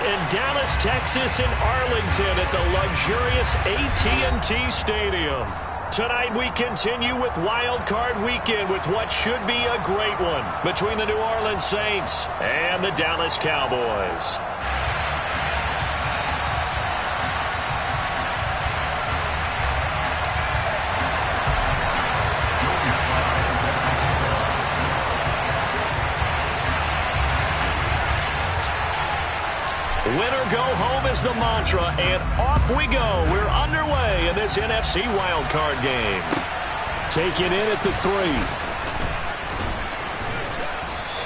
in Dallas, Texas, and Arlington at the luxurious AT&T Stadium. Tonight we continue with Wild Card Weekend with what should be a great one between the New Orleans Saints and the Dallas Cowboys. Winner go home is the mantra, and off we go. We're underway in this NFC wildcard game. Taken in at the 3.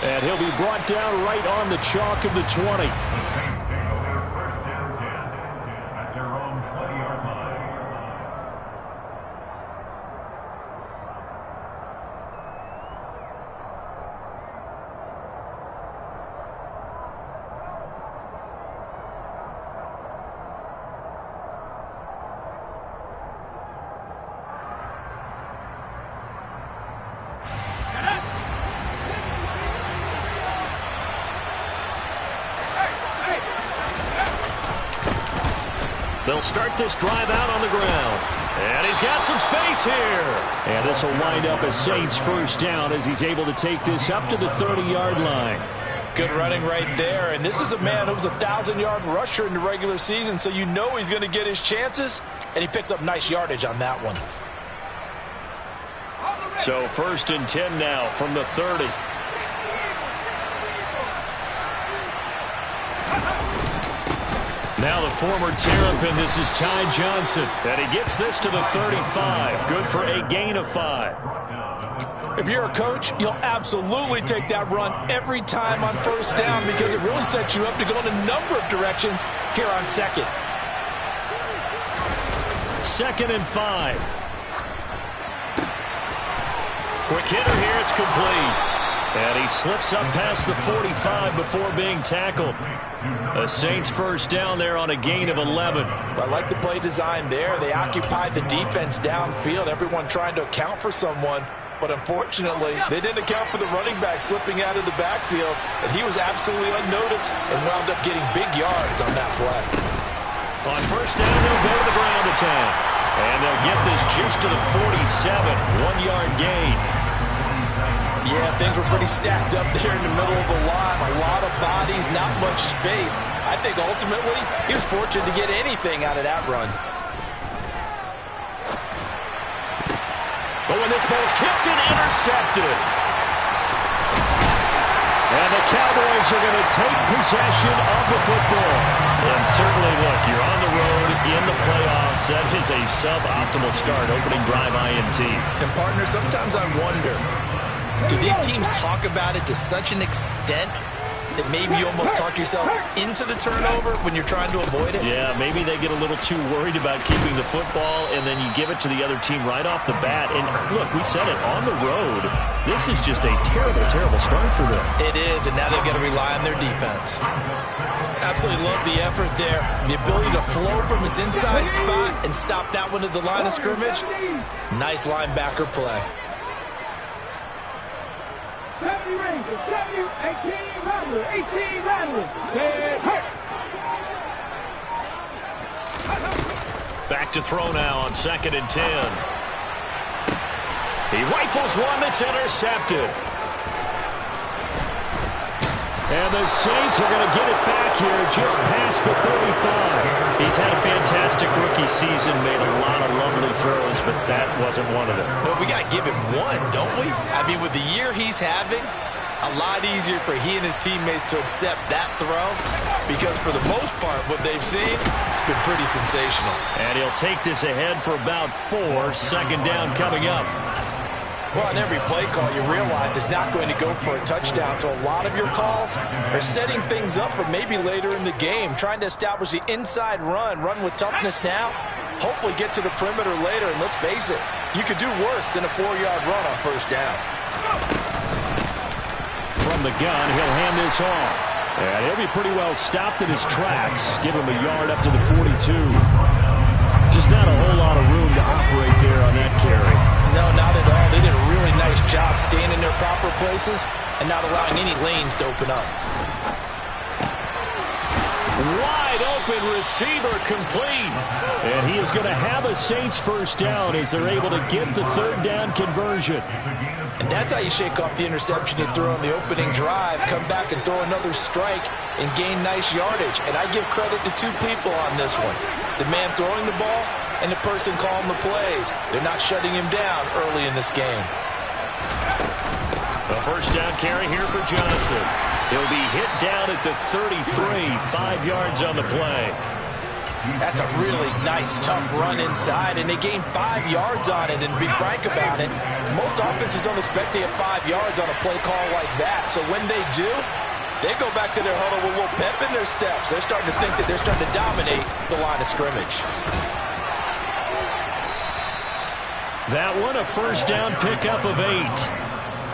And he'll be brought down right on the chalk of the 20. First down 10 at their own 20-yard line. They'll start this drive out on the ground. And he's got some space here. And this will wind up as Saints first down as he's able to take this up to the 30-yard line. Good running right there. And this is a man who was a 1,000-yard rusher in the regular season, so you know he's going to get his chances. And he picks up nice yardage on that one. So 1st and 10 now from the 30. Now the former Terrapin, this is Ty Johnson. And he gets this to the 35. Good for a gain of 5. If you're a coach, you'll absolutely take that run every time on first down because it really sets you up to go in a number of directions here on second. 2nd and 5. Quick hitter here, it's complete. And he slips up past the 45 before being tackled. The Saints first down there on a gain of 11. Well, I like the play design there. They occupied the defense downfield, everyone trying to account for someone. But unfortunately, they didn't account for the running back slipping out of the backfield. And he was absolutely unnoticed and wound up getting big yards on that play. On first down, they'll go to the ground attack. And they'll get this just to the 47. 1-yard gain. Yeah, things were pretty stacked up there in the middle of the line. A lot of bodies, not much space. I think ultimately he was fortunate to get anything out of that run. But when this ball's tipped and intercepted. And the Cowboys are going to take possession of the football. And certainly, look, you're on the road in the playoffs. That is a suboptimal start, opening drive INT. And partner, sometimes I wonder, do these teams talk about it to such an extent that maybe you almost talk yourself into the turnover when you're trying to avoid it? Yeah, maybe they get a little too worried about keeping the football, and then you give it to the other team right off the bat. And look, we said it, on the road, this is just a terrible, terrible start for them. It is, and now they've got to rely on their defense. Absolutely love the effort there. The ability to flow from his inside spot and stop that one at the line of scrimmage. Nice linebacker play. 70 Rangers, 18 Rattlers, 18 Rattlers. Back to throw now on 2nd and 10. He rifles one that's intercepted. And the Saints are going to get it back here just past the 35. He's had a fantastic rookie season, made a lot of lovely throws, but that wasn't one of them. Well, we got to give him one, don't we? I mean, with the year he's having, a lot easier for he and his teammates to accept that throw because for the most part, what they've seen, it's been pretty sensational. And he'll take this ahead for about 4. 2nd down coming up. Well, on every play call, you realize it's not going to go for a touchdown, so a lot of your calls are setting things up for maybe later in the game, trying to establish the inside run with toughness now, hopefully get to the perimeter later, and let's face it, you could do worse than a 4-yard run on first down. From the gun, he'll hand this off. And he'll be pretty well stopped in his tracks. Give him a yard up to the 42. Just not a whole lot of room to operate there on that carry. No, not at all. They did a really nice job staying in their proper places and not allowing any lanes to open up. Wide open receiver complete. And he is going to have a Saints first down as they're able to get the third down conversion. And that's how you shake off the interception you threw on the opening drive, come back and throw another strike and gain nice yardage. And I give credit to two people on this one. The man throwing the ball and the person calling the plays. They're not shutting him down early in this game. A first down carry here for Johnson. He'll be hit down at the 33, 5 yards on the play. That's a really nice, tough run inside, and they gained 5 yards on it. And to be frank about it, most offenses don't expect to get 5 yards on a play call like that. So when they do, they go back to their huddle with a little pep in their steps. They're starting to think that they're starting to dominate the line of scrimmage. That one, a first down pickup of 8.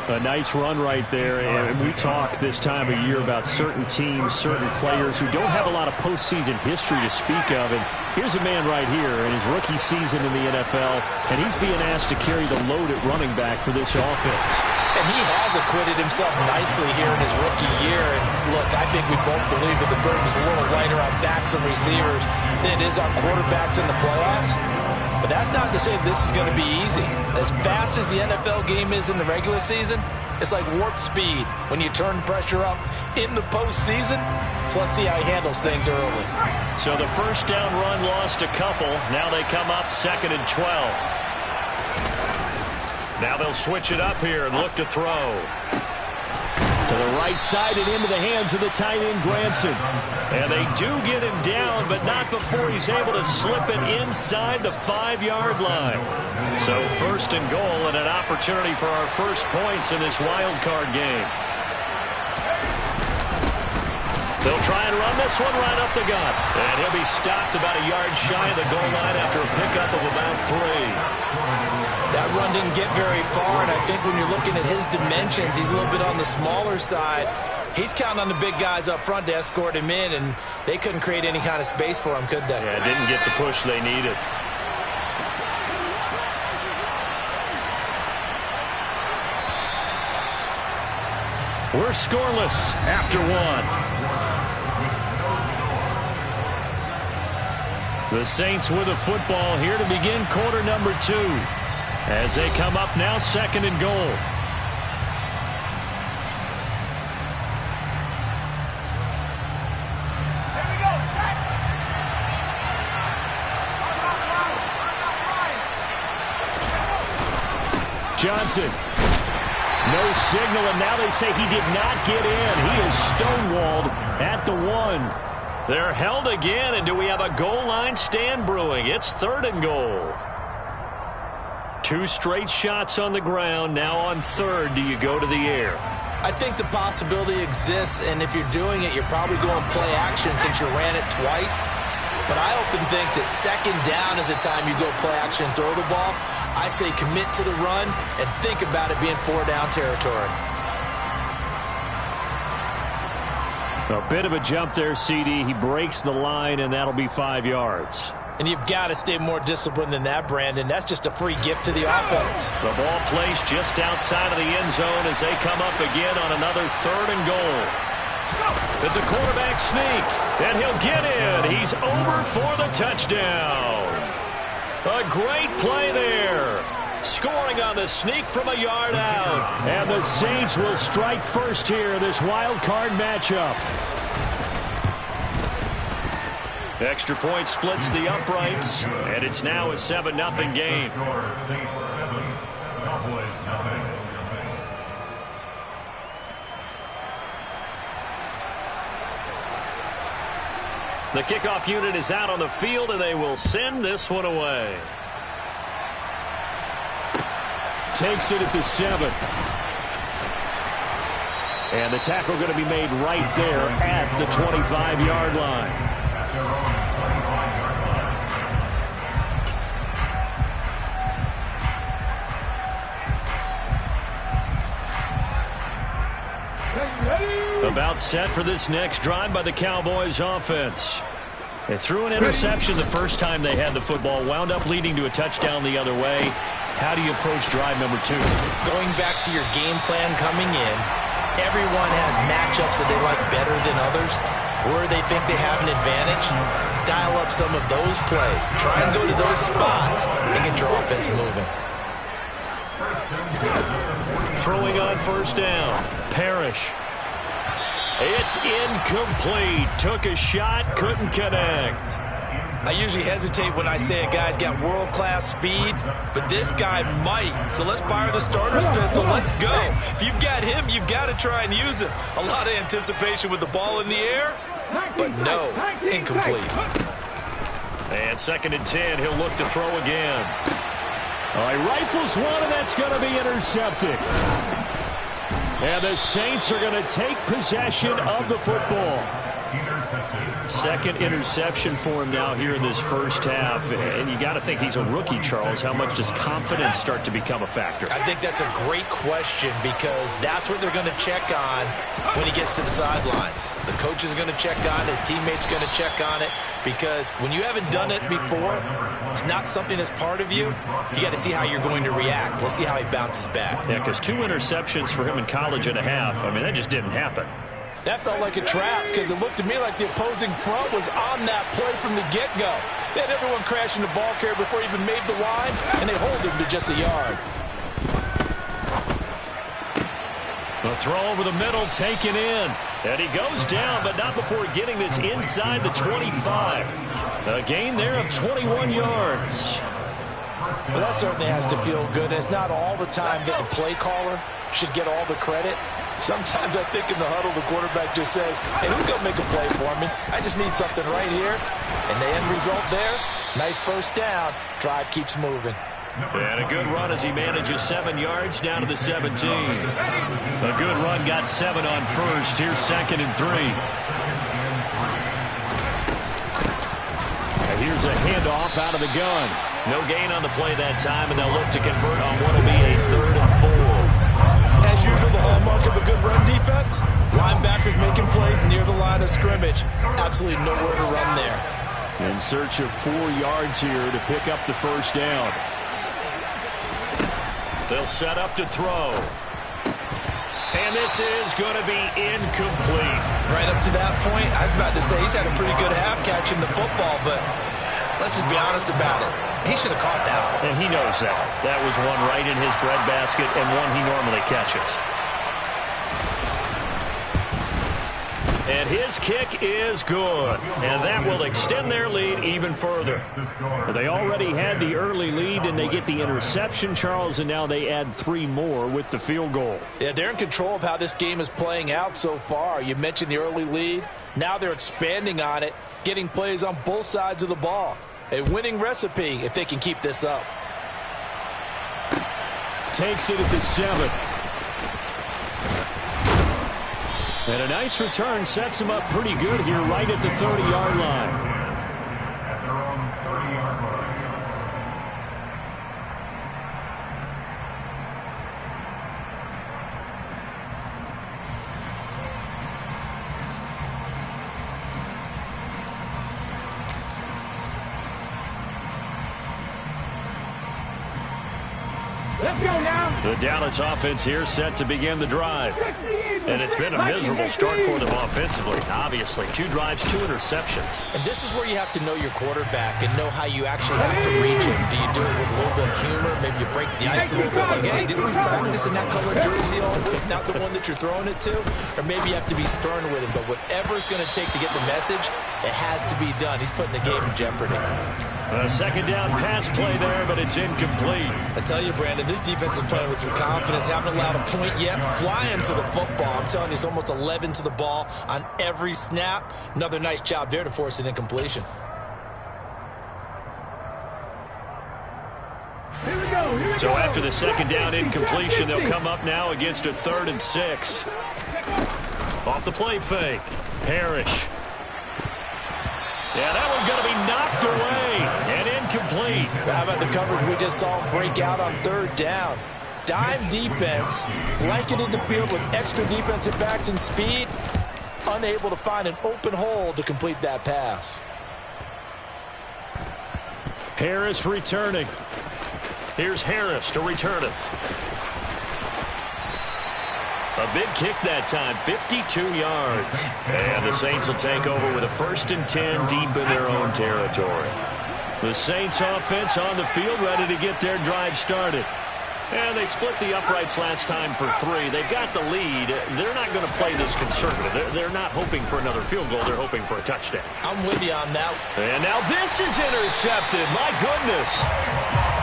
A nice run right there, and we talk this time of year about certain teams, certain players who don't have a lot of postseason history to speak of, and here's a man right here in his rookie season in the NFL, and he's being asked to carry the load at running back for this offense. And he has acquitted himself nicely here in his rookie year, and look, I think we both believe that the burden's a little lighter on backs and receivers than it is on quarterbacks in the playoffs. But that's not to say this is going to be easy. As fast as the NFL game is in the regular season, it's like warp speed when you turn pressure up in the postseason. So let's see how he handles things early. So the first down run lost a couple. Now they come up 2nd and 12. Now they'll switch it up here and look to throw. To the right side and into the hands of the tight end, Granson. And they do get him down, but not before he's able to slip it inside the 5-yard line. So 1st and goal and an opportunity for our first points in this wild card game. They'll try and run this one right up the gut. And he'll be stopped about a yard shy of the goal line after a pickup of about 3. That run didn't get very far, and I think when you're looking at his dimensions, he's a little bit on the smaller side. He's counting on the big guys up front to escort him in, and they couldn't create any kind of space for him, could they? Yeah, didn't get the push they needed. We're scoreless after 1. The Saints with a football here to begin quarter number 2. As they come up now 2nd and goal. Johnson. No signal, and now they say he did not get in. He is stonewalled at the 1. They're held again, and do we have a goal line stand brewing? It's 3rd and goal. 2 straight shots on the ground. Now on 3rd, do you go to the air? I think the possibility exists, and if you're doing it, you're probably going play action since you ran it twice. But I often think that 2nd down is the time you go play action and throw the ball. I say commit to the run and think about it being 4-down territory. A bit of a jump there, CD. He breaks the line, and that'll be 5 yards. And you've got to stay more disciplined than that, Brandon. That's just a free gift to the offense. The ball placed just outside of the end zone as they come up again on another 3rd and goal. It's a quarterback sneak, and he'll get in. He's over for the touchdown. A great play there. Scoring on the sneak from a yard out. And the Saints will strike first here in this wild card matchup. Extra point splits the uprights, and it's now a 7-0 game. The kickoff unit is out on the field, and they will send this one away. Takes it at the 7. And the tackle going to be made right there at the 25-yard line. About set for this next drive by the Cowboys offense. They threw an interception the first time they had the football, wound up leading to a touchdown the other way. How do you approach drive number 2? Going back to your game plan coming in, everyone has matchups that they like better than others. where they think they have an advantage, dial up some of those plays. Try and go to those spots and get your offense moving. Throwing on first down, Parrish. It's incomplete. Took a shot, couldn't connect. I usually hesitate when I say a guy's got world-class speed, but this guy might. So let's fire the starter's pistol. Let's go. If you've got him, you've got to try and use him. A lot of anticipation with the ball in the air, but no, incomplete. And 2nd and 10, he'll look to throw again. All right, rifles one, and that's going to be intercepted. And the Saints are going to take possession of the football. Second interception for him now here in this first half. And you got to think he's a rookie, Charles. How much does confidence start to become a factor? I think that's a great question because that's what they're going to check on when he gets to the sidelines. The coach is going to check on it. His teammates are going to check on it because when you haven't done it before, it's not something that's part of you. You got to see how you're going to react. Let's see how he bounces back. Yeah, because 2 interceptions for him in college and a half. I mean, that just didn't happen. That felt like a trap because it looked to me like the opposing front was on that play from the get-go. They had everyone crashing the ball carrier before he even made the line, and they hold him to just a yard. The throw over the middle, taken in. And he goes down, but not before getting this inside the 25. A gain there of 21 yards. Well, that certainly has to feel good. It's not all the time that the play caller should get all the credit. Sometimes I think in the huddle, the quarterback just says, hey, who's going to make a play for me? I just need something right here. And the end result there, nice first down. Drive keeps moving. And a good run as he manages 7 yards down to the 17. A good run, got 7 on first. Here's 2nd and 3. And here's a handoff out of the gun. No gain on the play that time, and they'll look to convert on what will be a 3rd and 4. As usual, the hallmark of a good run defense, linebackers making plays near the line of scrimmage. Absolutely nowhere to run there. In search of 4 yards here to pick up the first down. They'll set up to throw. And this is going to be incomplete. Right up to that point, I was about to say he's had a pretty good half catching the football, but let's just be honest about it. He should have caught that one. And he knows that. That was one right in his breadbasket and one he normally catches. And his kick is good. And that will extend their lead even further. They already had the early lead, and they get the interception, Charles, and now they add 3 more with the field goal. Yeah, they're in control of how this game is playing out so far. You mentioned the early lead. Now they're expanding on it, getting plays on both sides of the ball. A winning recipe if they can keep this up. Takes it at the 7. And a nice return sets him up pretty good here right at the 30-yard line. At their own 30-yard line. Let's go now. The Dallas offense here set to begin the drive. And it's been a miserable start for them offensively, obviously. 2 drives, 2 interceptions. And this is where you have to know your quarterback and know how you actually have to reach him. Do you do it with a little bit of humor? Maybe you break the ice a little bit. Like, hey, didn't we practice in that color jersey all week, not the one that you're throwing it to? Or maybe you have to be stern with him. But whatever it's going to take to get the message, it has to be done. He's putting the game in jeopardy. A 2nd down pass play there, but it's incomplete. I tell you, Brandon, this defense is playing with some confidence. Haven't allowed a point yet. Flying to the football. I'm telling you, it's almost 11 to the ball on every snap. Another nice job there to force an incompletion. Here we go. So after the 2nd down incompletion, they'll come up now against a 3rd and 6. Off the play fake. Parrish. Yeah, that one's going to be knocked away and incomplete. How about the coverage we just saw him break out on 3rd down? Dime defense, blanketed the field with extra defensive backs and speed, unable to find an open hole to complete that pass. Harris returning. Here's Harris to return it. A big kick that time, 52 yards. And the Saints will take over with a 1st and 10 deep in their own territory. The Saints offense on the field, ready to get their drive started. And they split the uprights last time for 3. They've got the lead. They're not going to play this conservative. They're not hoping for another field goal. They're hoping for a touchdown. I'm with you on that. And now this is intercepted. My goodness.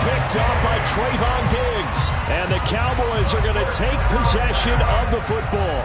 Picked off by Trayvon Diggs. And the Cowboys are going to take possession of the football.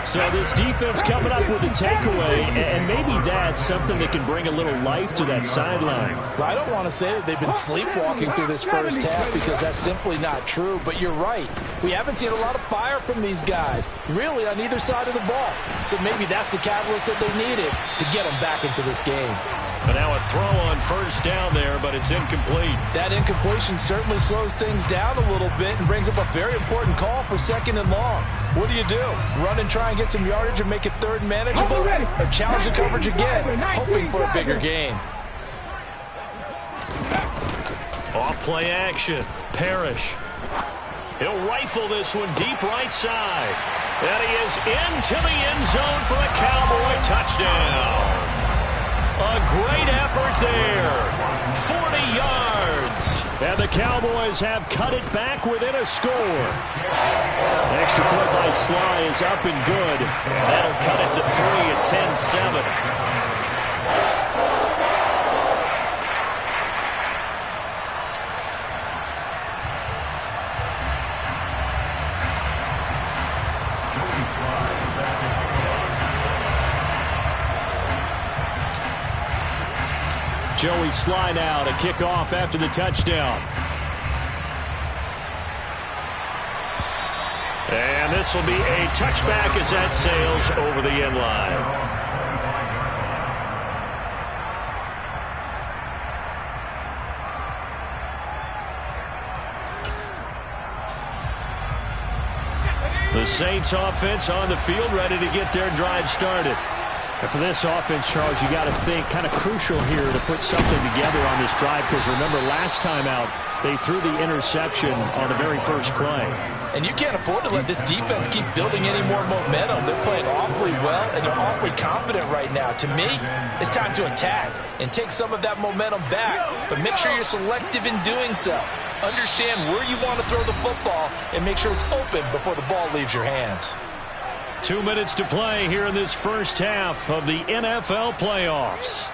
So this defense coming up with a takeaway, and maybe that's something that can bring a little life to that sideline. Well, I don't want to say that they've been sleepwalking through this first half because that's simply not true, but you're right. We haven't seen a lot of fire from these guys, really, on either side of the ball. So maybe that's the catalyst that they needed to get them back into this game. But now a throw on 1st down there, but it's incomplete. That incompletion certainly slows things down a little bit and brings up a very important call for 2nd and long. What do you do? Run and try and get some yardage and make it 3rd and manageable? Or challenge the coverage again, hoping for a bigger gain? Off play action. Parrish. He'll rifle this one deep right side. And he is into the end zone for a Cowboy touchdown. A great effort there. 40 yards. And the Cowboys have cut it back within a score. Extra point by Sly is up and good. That'll cut it to 3 at 10-7. Joey Sly now to kick off after the touchdown. And this will be a touchback as that sails over the end line. The Saints offense on the field, ready to get their drive started. And for this offense, Charles, you got to think kind of crucial here to put something together on this drive, because remember last time out they threw the interception on the very first play. And you can't afford to let this defense keep building any more momentum. They're playing awfully well, and they're awfully confident right now. To me, it's time to attack and take some of that momentum back, but make sure you're selective in doing so. Understand where you want to throw the football and make sure it's open before the ball leaves your hands. 2 minutes to play here in this first half of the NFL playoffs.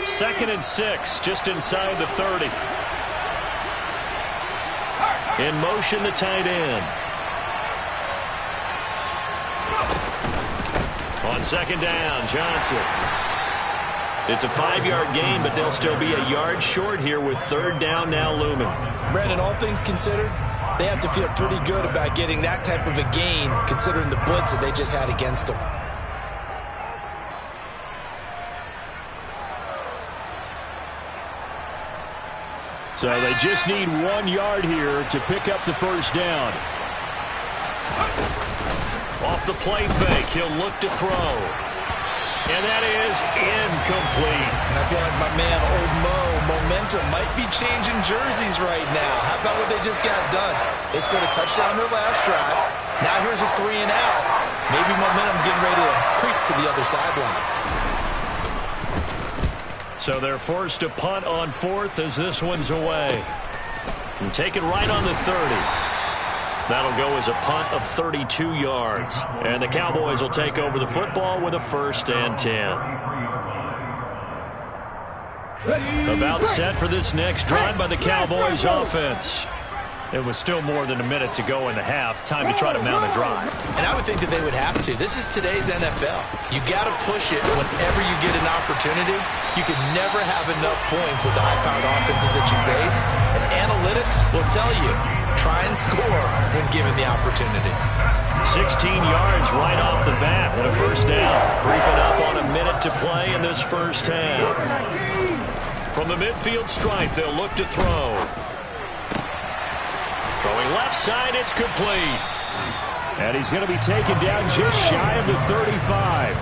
2nd and 6, just inside the 30. In motion, the tight end. On 2nd down, Johnson. It's a 5-yard gain, but they'll still be a yard short here with 3rd down now looming. Brandon, all things considered, they have to feel pretty good about getting that type of a gain, considering the blitz that they just had against them. So they just need 1 yard here to pick up the 1st down. Off the play fake, he'll look to throw. And that is incomplete. And I feel like my man, Old Mo, momentum might be changing jerseys right now. How about what they just got done? They scored a touchdown their last drive. Now here's a 3 and out. Maybe momentum's getting ready to creep to the other sideline. So they're forced to punt on 4th as this one's away. And take it right on the 30. That'll go as a punt of 32 yards. And the Cowboys will take over the football with a 1st and 10. About set for this next drive by the Cowboys offense. It was still more than a minute to go in the half. Time to try to mount a drive. And I would think that they would have to. This is today's NFL. You got to push it whenever you get an opportunity. You can never have enough points with the high-powered offenses that you face. And analytics will tell you, try and score when given the opportunity. 16 yards right off the bat and a 1st down. Creeping up on a minute to play in this first half. From the midfield stripe, they'll look to throw. Throwing left side, it's complete. And he's going to be taken down just shy of the 35.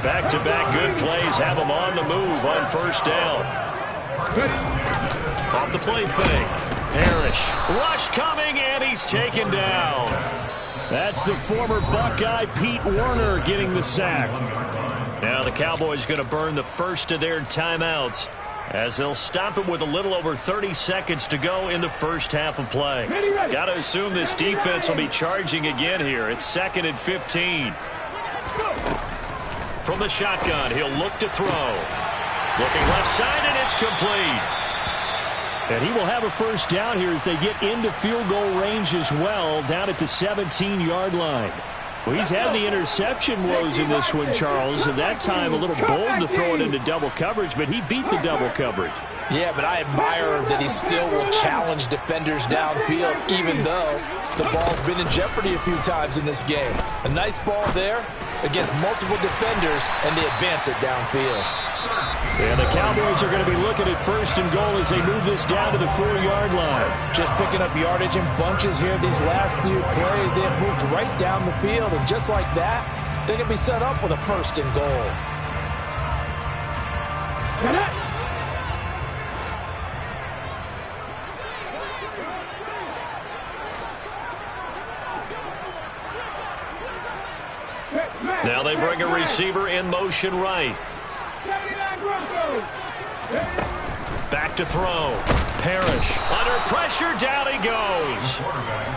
Back-to-back good plays have him on the move on 1st down. Off the play fake. Parrish. Rush coming, and he's taken down. That's the former Buckeye Pete Werner getting the sack. Now the Cowboys going to burn the first of their timeouts as they'll stop it with a little over 30 seconds to go in the first half of play. Got to assume this defense will be charging again here. It's 2nd and 15. From the shotgun, he'll look to throw. Looking left side, and it's complete. And he will have a first down here as they get into field goal range as well, down at the 17-yard line. Well, he's had the interception woes in this one, Charles, and that time a little bold to throw it into double coverage, but he beat the double coverage. Yeah, but I admire that he still will challenge defenders downfield, even though the ball's been in jeopardy a few times in this game. A nice ball there against multiple defenders, and they advance it downfield. And the Cowboys are going to be looking at 1st and goal as they move this down to the 4-yard line. Just picking up yardage in bunches here these last few plays. They have moved right down the field, and just like that, they can be set up with a 1st and goal. Now they bring a receiver in motion right. Back to throw. Parrish. Under pressure, down he goes.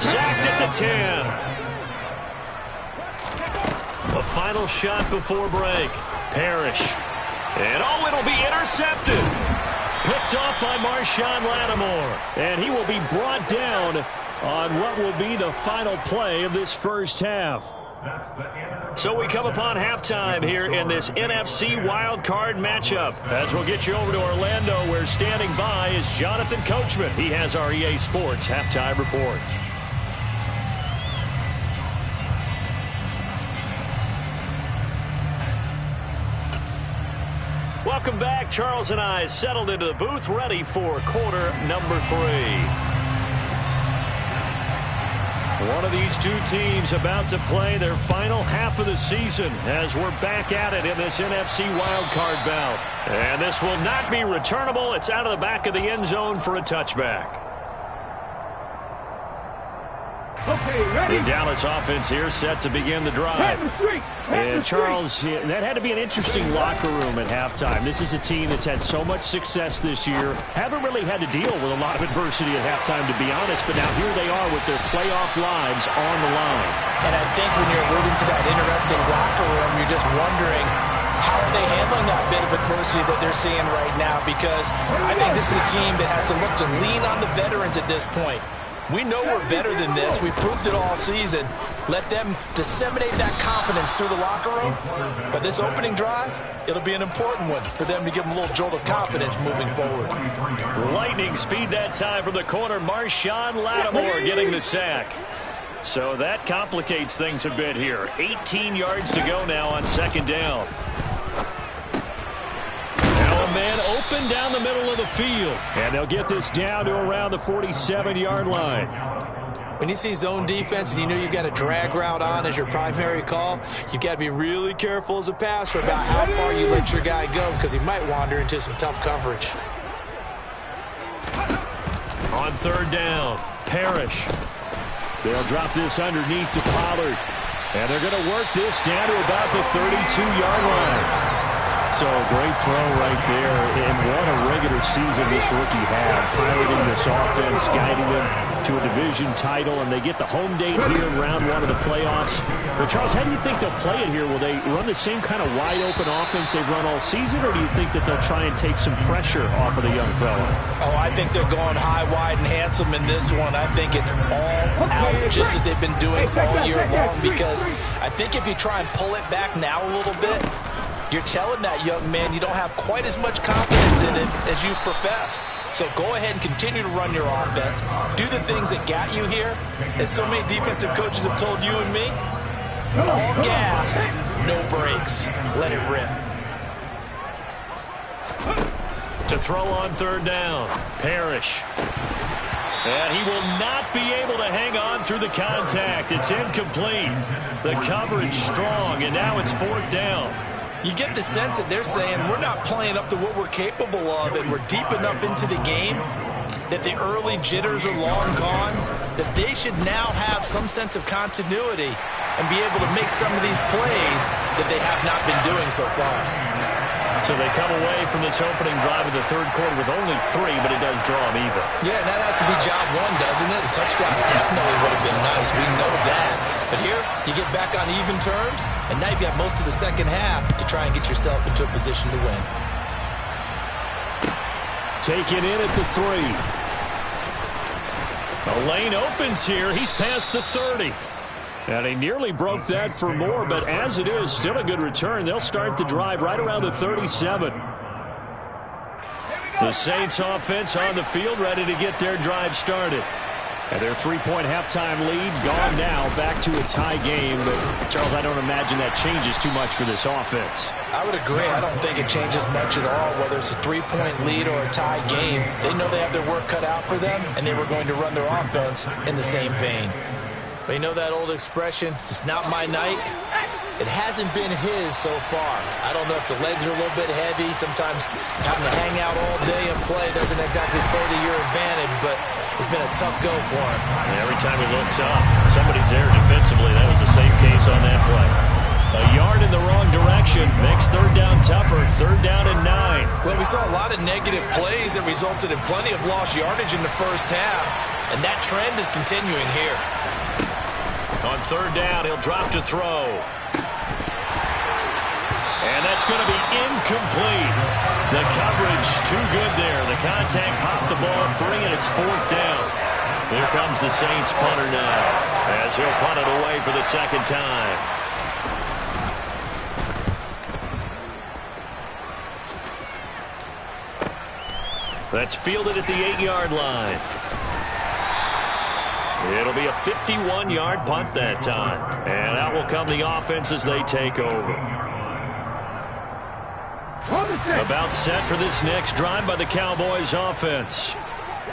Sacked at the 10. A final shot before break. Parrish. And oh, it'll be intercepted. Picked off by Marshawn Lattimore. And he will be brought down on what will be the final play of this first half. So we come upon halftime here in this NFC wildcard matchup. As we'll get you over to Orlando, where standing by is Jonathan Coachman. He has our EA Sports halftime report. Welcome back. Charles and I settled into the booth, ready for quarter number 3. One of these two teams about to play their final half of the season as we're back at it in this NFC wildcard bout. And this will not be returnable. It's out of the back of the end zone for a touchback. Okay, ready? The Dallas offense here set to begin the drive. And Charles, that had to be an interesting locker room at halftime. This is a team that's had so much success this year. Haven't really had to deal with a lot of adversity at halftime, to be honest. But now here they are with their playoff lives on the line. And I think when you're alluding to that interesting locker room, you're just wondering, how are they handling that bit of adversity that they're seeing right now? Because I think this is a team that has to look to lean on the veterans at this point. We know we're better than this. We proved it all season. Let them disseminate that confidence through the locker room. But this opening drive, it'll be an important one for them to give them a little jolt of confidence moving forward. Lightning speed that time from the corner. Marshawn Lattimore getting the sack. So that complicates things a bit here. 18 yards to go now on 2nd down. Man open down the middle of the field. And they'll get this down to around the 47-yard line. When you see zone defense and you know you've got a drag route on as your primary call, you've got to be really careful as a passer about how far you let your guy go, because he might wander into some tough coverage. On 3rd down, Parrish. They'll drop this underneath to Pollard. And they're going to work this down to about the 32-yard line. So great throw right there, and what a regular season this rookie had, piloting this offense, guiding them to a division title, and they get the home date here in round 1 of the playoffs. But Charles, how do you think they'll play it here? Will they run the same kind of wide-open offense they've run all season, or do you think that they'll try and take some pressure off of the young fella? Oh, I think they're going high, wide, and handsome in this one. I think it's all out, just as they've been doing all year long, because I think if you try and pull it back now a little bit, you're telling that young man you don't have quite as much confidence in it as you've professed. So go ahead and continue to run your offense. Do the things that got you here. As so many defensive coaches have told you and me, all gas, no brakes. Let it rip. To throw on 3rd down, Parrish. And he will not be able to hang on through the contact. It's incomplete. The coverage strong, and now it's 4th down. You get the sense that they're saying we're not playing up to what we're capable of, and we're deep enough into the game that the early jitters are long gone, that they should now have some sense of continuity and be able to make some of these plays that they have not been doing so far. So they come away from this opening drive in the third quarter with only 3, but it does draw them even. Yeah, and that has to be job one, doesn't it? A touchdown definitely would have been nice. We know that. But here, you get back on even terms, and now you've got most of the second half to try and get yourself into a position to win. Taken in at the 3. A lane opens here. He's past the 30. And he nearly broke that for more, but as it is, still a good return. They'll start the drive right around the 37. The Saints offense on the field, ready to get their drive started. And their 3-point halftime lead gone now, back to a tie game. But, Charles, I don't imagine that changes too much for this offense. I would agree. I don't think it changes much at all, whether it's a 3-point lead or a tie game. They know they have their work cut out for them, and they were going to run their offense in the same vein. But you know that old expression, it's not my night? It hasn't been his so far. I don't know if the legs are a little bit heavy. Sometimes having to hang out all day and play doesn't exactly play to your advantage, but it's been a tough go for him. Every time he looks up, somebody's there defensively. That was the same case on that play. A yard in the wrong direction makes third down tougher. Third down and 9. Well, we saw a lot of negative plays that resulted in plenty of lost yardage in the first half, and that trend is continuing here. On third down, he'll drop to throw. And that's going to be incomplete. The coverage too good there. The contact popped the ball free, and it's fourth down. Here comes the Saints punter now, as he'll punt it away for the second time. That's fielded at the 8-yard line. It'll be a 51-yard punt that time. And out will come the offense as they take over. About set for this next drive by the Cowboys offense.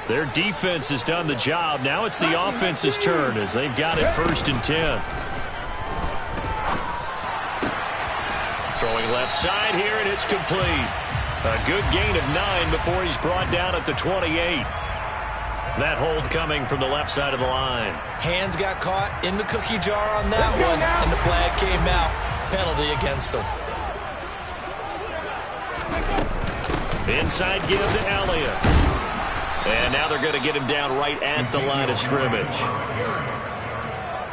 Their defense has done the job. Now it's the offense's turn as they've got it first and 10. Throwing left side here, and it's complete. A good gain of 9 before he's brought down at the 28. That hold coming from the left side of the line. Hands got caught in the cookie jar on that one, and the flag came out. Penalty against him. Inside give to Elliott. And now they're going to get him down right at the line of scrimmage.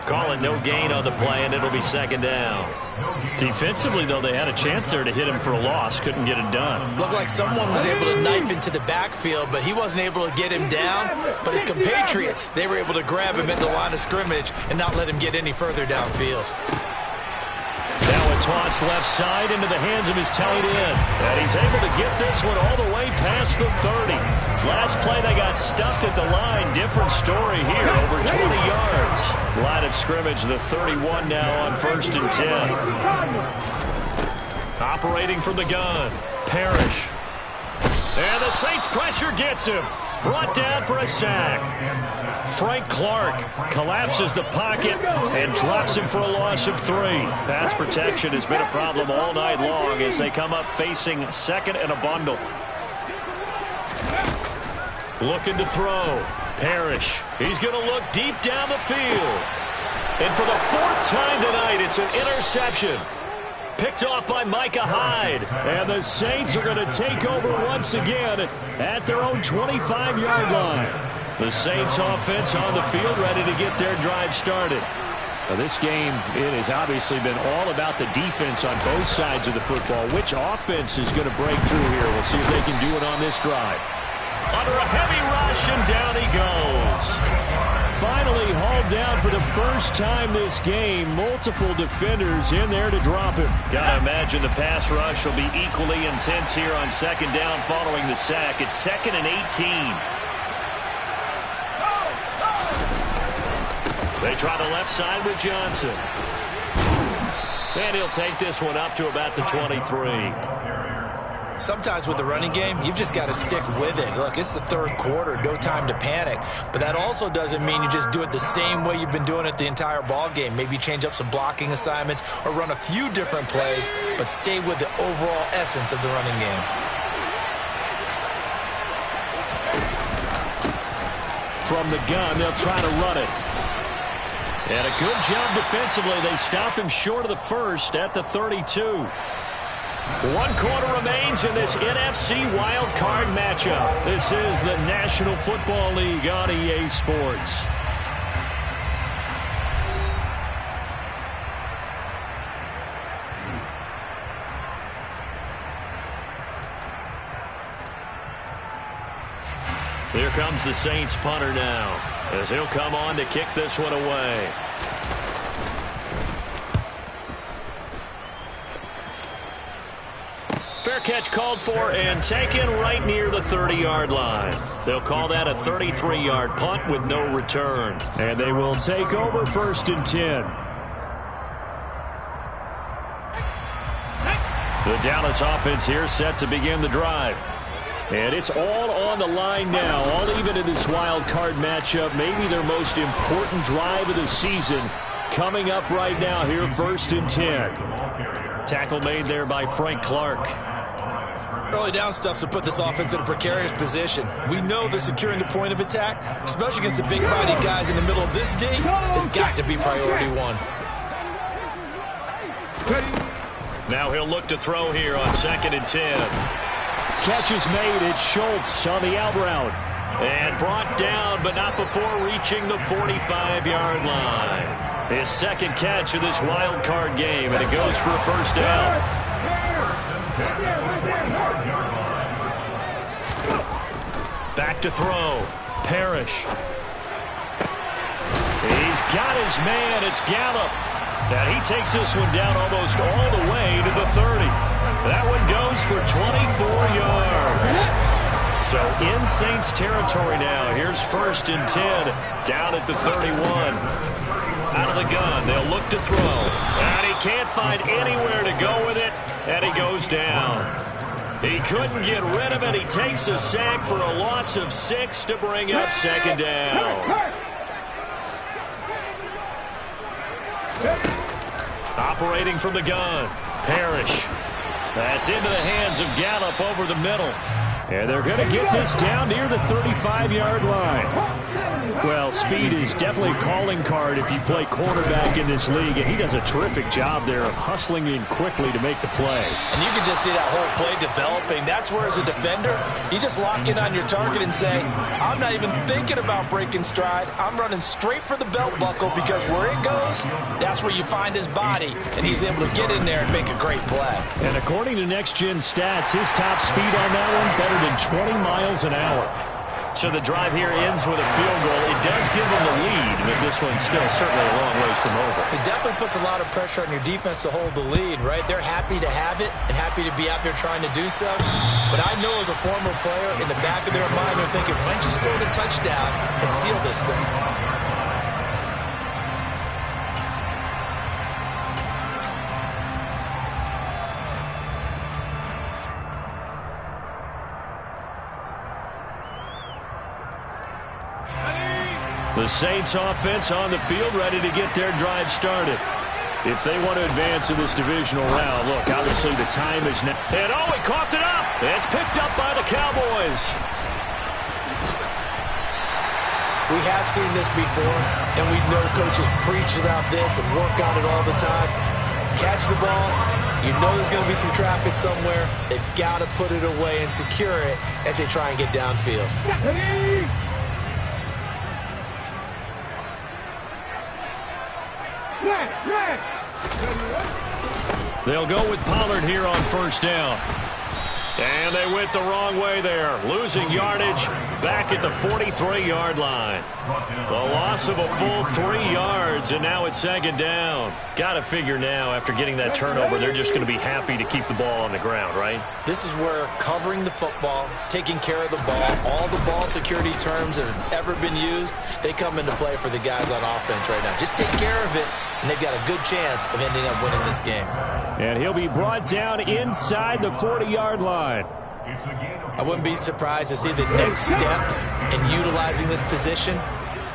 Call it no gain on the play, and it'll be second down. Defensively, though, they had a chance there to hit him for a loss. Couldn't get it done. Looked like someone was able to knife into the backfield, but he wasn't able to get him down. But his compatriots, they were able to grab him at the line of scrimmage and not let him get any further downfield. Now a toss left side into the hands of his tight end. And he's able to get this one all the way past the 30. Last play they got stuffed at the line. Different story here, over 20 yards. Line of scrimmage, the 31 now on first and 10. Operating from the gun, Parrish. And the Saints pressure gets him. Brought down for a sack. Frank Clark collapses the pocket and drops him for a loss of 3. Pass protection has been a problem all night long as they come up facing second and a bundle. Looking to throw. Parrish. He's going to look deep down the field. And for the 4th time tonight, it's an interception. Picked off by Micah Hyde. And the Saints are going to take over once again at their own 25-yard line. The Saints offense on the field ready to get their drive started. Now this game, it has obviously been all about the defense on both sides of the football. Which offense is going to break through here? We'll see if they can do it on this drive. Under a heavy rush, and down he goes. Finally hauled down for the first time this game. Multiple defenders in there to drop him. Gotta imagine the pass rush will be equally intense here on second down following the sack. It's 2nd and 18. They try the left side with Johnson. And he'll take this one up to about the 23. Sometimes with the running game, you've just got to stick with it. Look, it's the third quarter, no time to panic. But that also doesn't mean you just do it the same way you've been doing it the entire ball game. Maybe change up some blocking assignments or run a few different plays, but stay with the overall essence of the running game. from the gun. They'll try to run it. And a good job defensively. They stop him short of the first at the 32. 1 quarter remains in this NFC Wild Card matchup. This is the National Football League on EA Sports. Here comes the Saints punter now, as he'll come on to kick this one away. Fair catch called for and taken right near the 30-yard line. They'll call that a 33-yard punt with no return. And they will take over 1st and 10. The Dallas offense here set to begin the drive. And it's all on the line now, all even in this wild card matchup. Maybe their most important drive of the season coming up right now here, 1st and 10. Tackle made there by Frank Clark. Early down stuff to put this offense in a precarious position. We know that securing the point of attack, especially against the big-bodied guys in the middle of this D, has got to be priority 1. Now he'll look to throw here on 2nd and 10. Catch is made. It's Schultz on the out route. And brought down, but not before reaching the 45-yard line. His 2nd catch of this wild card game, and it goes for a 1st down. Back to throw. Parrish. He's got his man. It's Gallup. And he takes this one down almost all the way to the 30. That one goes for 24 yards. So in Saints territory now. Here's 1st and 10 down at the 31. Out of the gun. They'll look to throw. And he can't find anywhere to go with it. And he goes down. He couldn't get rid of it. He takes a sack for a loss of 6 to bring up 2nd down. Operating from the gun. Parrish. That's into the hands of Gallup over the middle. And they're going to get this down near the 35-yard line. Well, speed is definitely a calling card if you play quarterback in this league. And he does a terrific job there of hustling in quickly to make the play. And you can just see that whole play developing. That's where, as a defender, you just lock in on your target and say, I'm not even thinking about breaking stride. I'm running straight for the belt buckle, because where it goes, that's where you find his body. And he's able to get in there and make a great play. And according to Next Gen Stats, his top speed on that one better than 20 miles an hour. So the drive here ends with a field goal. It does give them the lead, but this one's still certainly a long ways from over. It definitely puts a lot of pressure on your defense to hold the lead, right? They're happy to have it and happy to be out there trying to do so. But I know, as a former player, in the back of their mind, they're thinking, why don't you score the touchdown and seal this thing? The Saints offense on the field, ready to get their drive started. If they want to advance in this divisional round, look, obviously the time is now. And oh, he coughed it up. It's picked up by the Cowboys. We have seen this before, and we know coaches preach about this and work on it all the time. Catch the ball. You know there's going to be some traffic somewhere. They've got to put it away and secure it as they try and get downfield. They'll go with Pollard here on 1st down. And they went the wrong way there. Losing yardage back at the 43-yard line. The loss of a full 3 yards, and now it's 2nd down. Got to figure now, after getting that turnover, they're just going to be happy to keep the ball on the ground, right? This is where covering the football, taking care of the ball, all the ball security terms that have ever been used, they come into play for the guys on offense right now. Just take care of it, and they've got a good chance of ending up winning this game. And he'll be brought down inside the 40-yard line. I wouldn't be surprised to see the next step in utilizing this position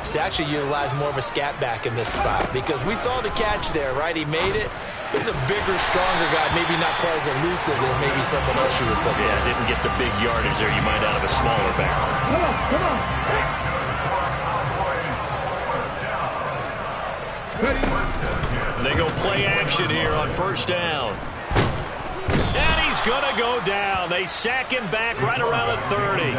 is to actually utilize more of a scat back in this spot, because we saw the catch there, right? He made it. He's a bigger, stronger guy, maybe not quite as elusive as maybe someone else you would put there. Yeah, didn't get the big yardage there you might out of a smaller back. Come on. They go play action here on first down. And he's going to go down. They sack him back right around the 30.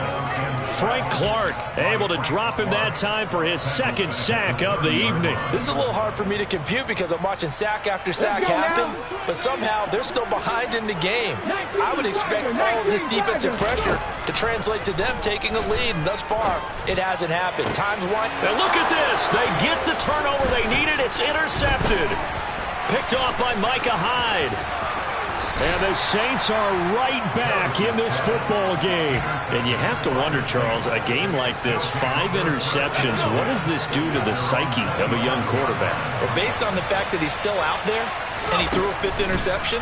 Frank Clark able to drop him that time for his second sack of the evening. This is a little hard for me to compute because I'm watching sack after sack happen, but somehow they're still behind in the game. I would expect all of this defensive pressure to translate to them taking a lead, and thus far, it hasn't happened. Time's one. And look at this. They get the turnover they needed. It's intercepted. Picked off by Micah Hyde. And the Saints are right back in this football game. And you have to wonder, Charles, a game like this, 5 interceptions, what does this do to the psyche of a young quarterback? Well, based on the fact that he's still out there and he threw a 5th interception,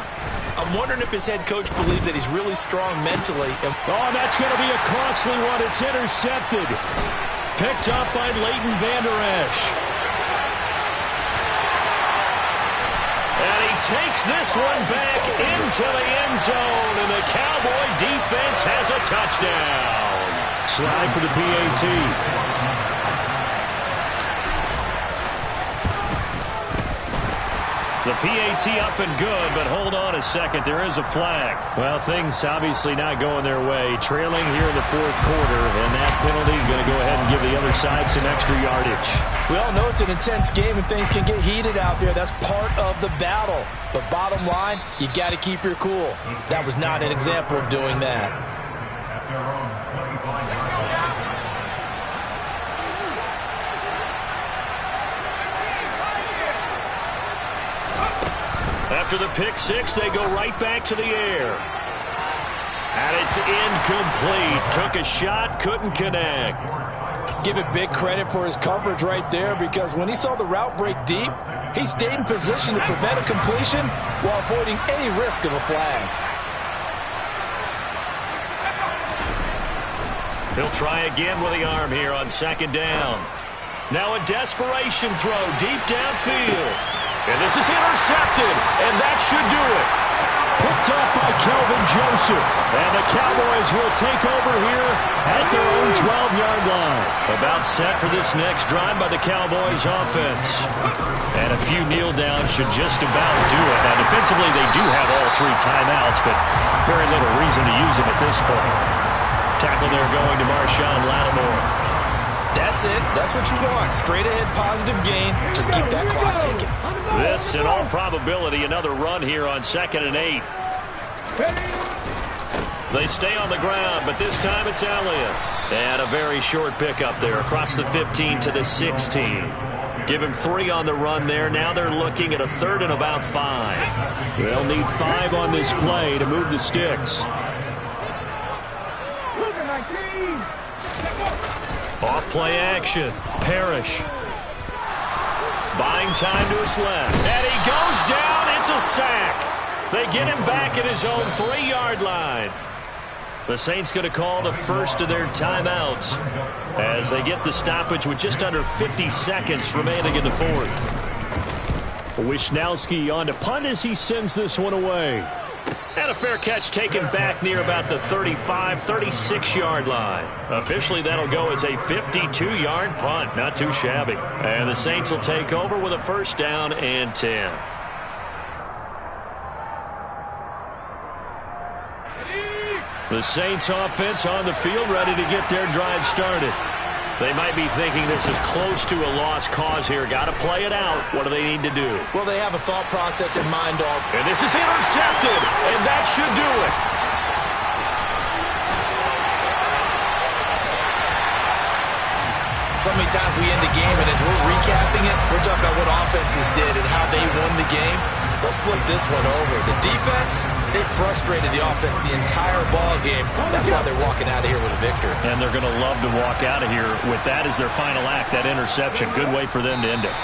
I'm wondering if his head coach believes that he's really strong mentally. Oh, that's going to be a costly one. It's intercepted. Picked up by Leighton Vander Esch. And he takes this one back into the end zone, and the Cowboy defense has a touchdown. Slide for the PAT. The PAT up and good, but hold on a second. There is a flag. Well, things obviously not going their way. Trailing here in the fourth quarter, and that penalty is going to go ahead and give the other side some extra yardage. We all know it's an intense game and things can get heated out there. That's part of the battle. But bottom line, you got to keep your cool. That was not an example of doing that. At their own 25-yard line. After the pick six, they go right back to the air. And it's incomplete. Took a shot, couldn't connect. Give it big credit for his coverage right there, because when he saw the route break deep, he stayed in position to prevent a completion while avoiding any risk of a flag. He'll try again with the arm here on second down. Now a desperation throw deep downfield. And this is intercepted, and that should do it. Picked up by Kelvin Joseph. And the Cowboys will take over here at their own 12-yard line. About set for this next drive by the Cowboys offense. And a few kneel downs should just about do it. Now, defensively, they do have all 3 timeouts, but very little reason to use them at this point. Tackle there going to Marshawn Lattimore. That's it. That's what you want. Straight ahead positive gain. Just keep that clock ticking. This, in all probability, another run here on 2nd and 8. They stay on the ground, but this time it's Elliott. And a very short pickup there across the 15 to the 16. Give him 3 on the run there. Now they're looking at a 3rd and about 5. They'll need 5 on this play to move the sticks. Off play action. Parrish. Buying time to his left. And he goes down. It's a sack. They get him back at his own 3-yard line. The Saints going to call the first of their timeouts as they get the stoppage with just under 50 seconds remaining in the fourth. Wisnowski on to punt as he sends this one away. And a fair catch taken back near about the 35, 36-yard line. Officially, that'll go as a 52-yard punt. Not too shabby. And the Saints will take over with a 1st down and 10. The Saints offense on the field ready to get their drive started. They might be thinking this is close to a lost cause here. Got to play it out. What do they need to do? Well, they have a thought process in mind, dog. And this is intercepted, and that should do it. So many times we end the game, and as we're recapping it, we're talking about what offenses did and how they won the game. Let's flip this one over. The defense, they frustrated the offense the entire ball game. That's why they're walking out of here with a victory. And they're going to love to walk out of here with that as their final act, that interception. Good way for them to end it.